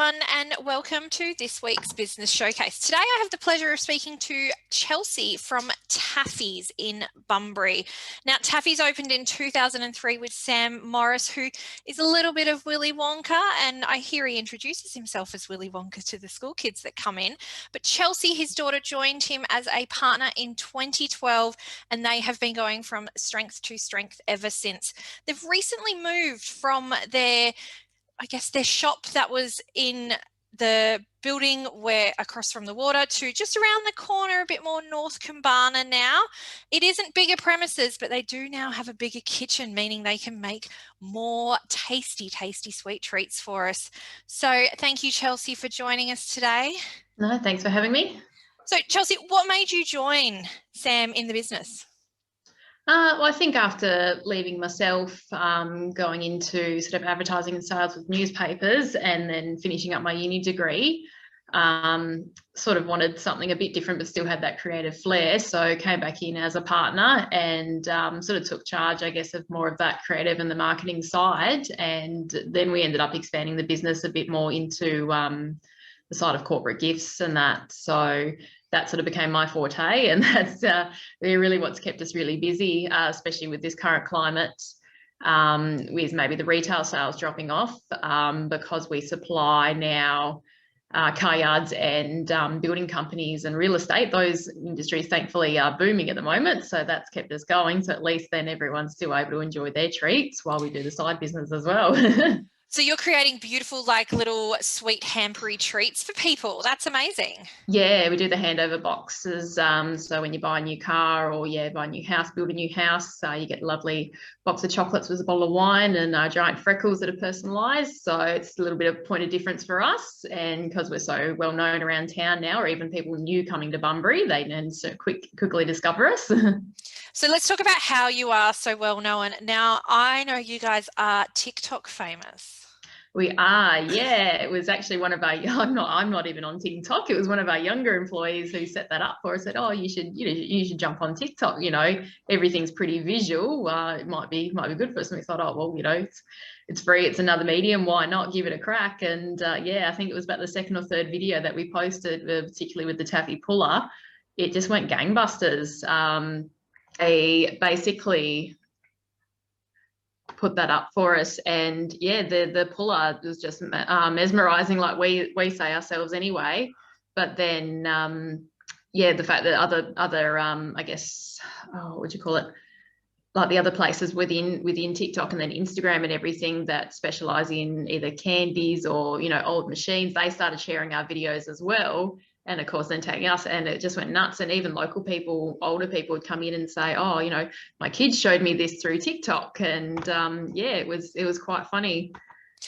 everyone, and welcome to this week's Business Showcase. Today I have the pleasure of speaking to Chelsea from Taffys in Bunbury. Now, Taffys opened in 2003 with Sam Morris, who is a little bit of Willy Wonka, and I hear he introduces himself as Willy Wonka to the school kids that come in. But Chelsea, his daughter, joined him as a partner in 2012, and they have been going from strength to strength ever since. They've recently moved from their shop that was in the building where across from the water to just around the corner, a bit more North Kumbana now. It isn't bigger premises, but they do now have a bigger kitchen, meaning they can make more tasty sweet treats for us. So thank you, Chelsea, for joining us today. No, thanks for having me. So Chelsea, what made you join Sam in the business? Well, I think after leaving myself, going into sort of advertising and sales with newspapers and then finishing up my uni degree, sort of wanted something a bit different but still had that creative flair. So came back in as a partner and sort of took charge, I guess, of more of that creative and the marketing side. And then we ended up expanding the business a bit more into the side of corporate gifts and that. So that sort of became my forte, and that's really what's kept us really busy, especially with this current climate, with maybe the retail sales dropping off, because we supply now car yards and building companies and real estate. Those industries thankfully are booming at the moment, so that's kept us going. So at least then everyone's still able to enjoy their treats while we do the side business as well. So you're creating beautiful, like little sweet hampery treats for people. That's amazing. Yeah, we do the handover boxes. So when you buy a new car or buy a new house, build a new house, you get a lovely box of chocolates with a bottle of wine and giant freckles that are personalised. So it's a little bit of point of difference for us. And because we're so well known around town now, or even people new coming to Bunbury, they then so quickly discover us. So let's talk about how you are so well known. Now, I know you guys are TikTok famous. We are, yeah. It was actually one of our, I'm not even on TikTok. It was one of our younger employees who set that up for us. Said, "Oh, you should jump on TikTok. You know, everything's pretty visual. It might be good for us." And we thought, "Oh, well, it's free. It's another medium. Why not give it a crack?" And I think it was about the second or third video that we posted, particularly with the Taffy puller. It just went gangbusters. They basically put that up for us, and the puller was just mesmerizing, like we say ourselves anyway. But then the fact that other I guess, what would you call it, like the other places within TikTok and then Instagram and everything that specialize in either candies or old machines, they started sharing our videos as well. And of course, then tagging us, and it just went nuts. And even local people, older people, would come in and say, "Oh, my kids showed me this through TikTok," and it was quite funny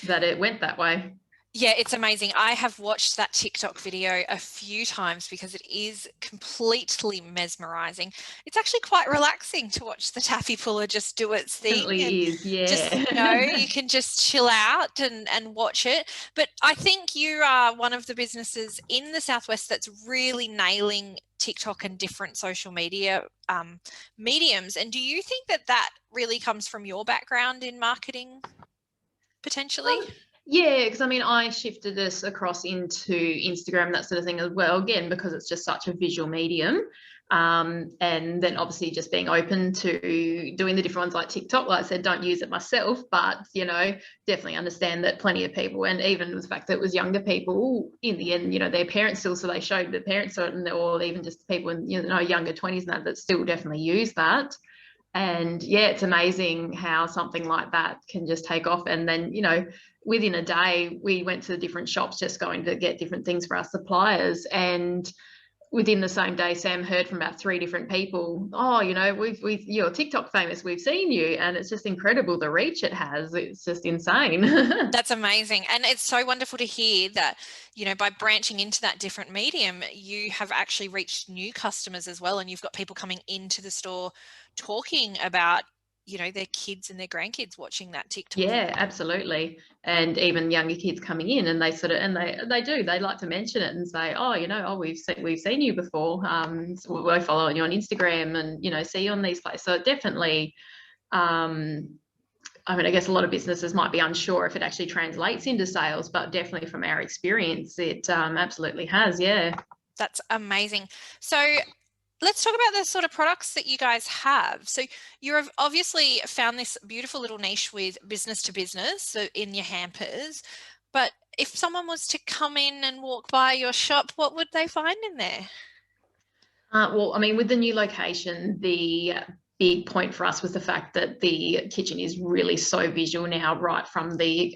that it went that way. Yeah, it's amazing. I have watched that TikTok video a few times because it is completely mesmerizing. It's actually quite relaxing to watch the taffy puller just do its thing. It really is, yeah. Just, you can just chill out and watch it. But I think you are one of the businesses in the Southwest that's really nailing TikTok and different social media mediums. And do you think that really comes from your background in marketing, potentially? Yeah, because I shifted this across into Instagram, that sort of thing as well, again, because it's just such a visual medium. And then obviously just being open to doing the different ones like TikTok. Like I said, don't use it myself, but, definitely understand that plenty of people, and even the fact that it was younger people, in the end, their parents still, so they showed their parents, or even just people in, younger 20s and that still definitely use that. And it's amazing how something like that can just take off. And then, within a day, we went to different shops just going to get different things for our suppliers. And within the same day, Sam heard from about 3 different people, "Oh, you're TikTok famous. We've seen you." And it's just incredible the reach it has. It's just insane. That's amazing. And it's so wonderful to hear that, by branching into that different medium, you have actually reached new customers as well. And you've got people coming into the store talking about, their kids and their grandkids watching that TikTok. Yeah, absolutely. And even younger kids coming in, and they they like to mention it and say, "Oh, we've seen you before. So we follow you on Instagram and, see you on these places." So it definitely I mean, I guess a lot of businesses might be unsure if it actually translates into sales, but definitely from our experience, it absolutely has. Yeah. That's amazing. So let's talk about the sort of products that you guys have. So you've obviously found this beautiful little niche with business to business, so in your hampers. But if someone was to come in and walk by your shop, what would they find in there? Well, I mean, with the new location, the big point for us was the fact that the kitchen is really so visual now, right from the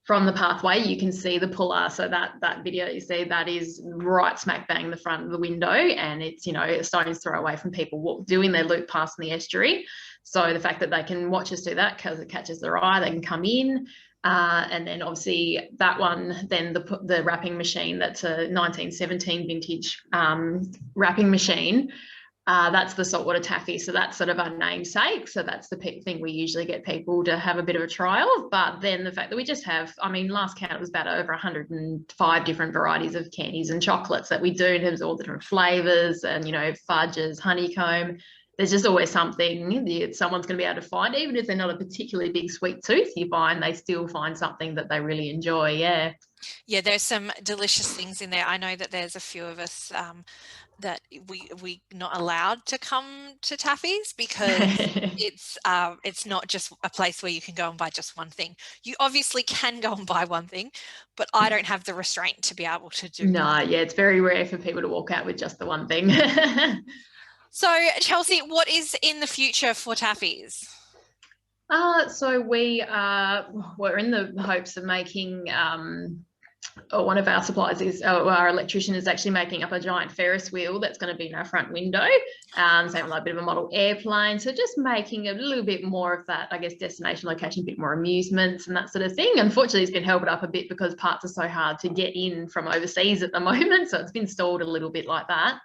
pathway. You can see the puller. So that video you see, that is right smack bang the front of the window, and it's, you know, a stone's throw away from people doing their loop past in the estuary. So the fact that they can watch us do that, because it catches their eye, they can come in. And then obviously that one, then the wrapping machine, that's a 1917 vintage wrapping machine. That's the saltwater taffy. So that's sort of our namesake. So that's the thing we usually get people to have a bit of a trial. But then the fact that we just have, I mean, last count it was about over 105 different varieties of candies and chocolates that we do in terms of all the different flavors and, you know, fudges, honeycomb. There's just always something someone's going to be able to find, even if they're not a particularly big sweet tooth. You find they still find something that they really enjoy. Yeah. Yeah, there's some delicious things in there. I know that there's a few of us that we not allowed to come to Taffy's because it's not just a place where you can go and buy just one thing. You obviously can go and buy one thing, but I don't have the restraint to be able to do No, that. yeah, it's very rare for people to walk out with just the one thing. So Chelsea, what is in the future for Taffy's? So we're in the hopes of making one of our suppliers is our electrician is actually making up a giant Ferris wheel that's going to be in our front window. Same like a bit of a model airplane. So just making a little bit more of that, I guess, destination location, a bit more amusements and that sort of thing. Unfortunately, it's been held up a bit because parts are so hard to get in from overseas at the moment. So it's been stalled a little bit like that.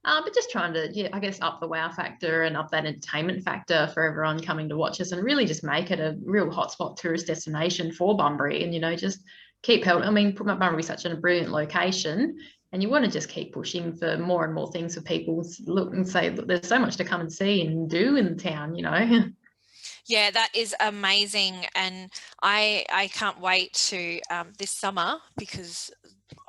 But just trying to, yeah, I guess, up the wow factor and up that entertainment factor for everyone coming to watch us, and really just make it a real hotspot tourist destination for Bunbury. And, you know, just keep helping. I mean, Bunbury is such a brilliant location, and you want to just keep pushing for more and more things for people to look and say, look, there's so much to come and see and do in the town, you know. Yeah, that is amazing, and I can't wait to this summer, because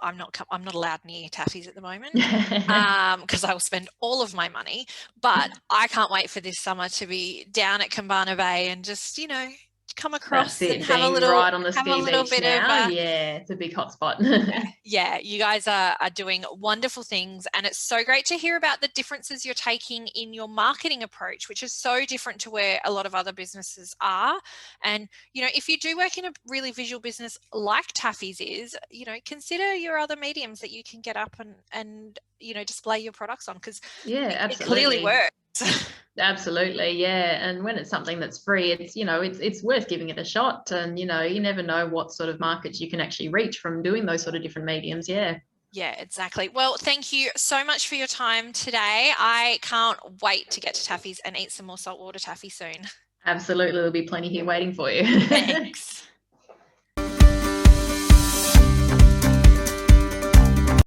I'm not allowed near Taffy's at the moment because I will spend all of my money. But I can't wait for this summer to be down at Kambana Bay and just, you know, come across and have a little right on the have a ski little beach bit now. of Yeah, it's a big hotspot. yeah, you guys are doing wonderful things, and it's so great to hear about the differences you're taking in your marketing approach, which is so different to where a lot of other businesses are. And, you know, if you do work in a really visual business like Taffy's is, you know, consider your other mediums that you can get up and you know, display your products on, because yeah, absolutely. it clearly works. Absolutely, yeah. And when it's something that's free, it's, you know, it's worth giving it a shot. And, you know, you never know what sort of markets you can actually reach from doing those sort of different mediums. Yeah. Yeah, exactly. Well, thank you so much for your time today. I can't wait to get to Taffy's and eat some more saltwater taffy soon. Absolutely, there'll be plenty here waiting for you. Thanks.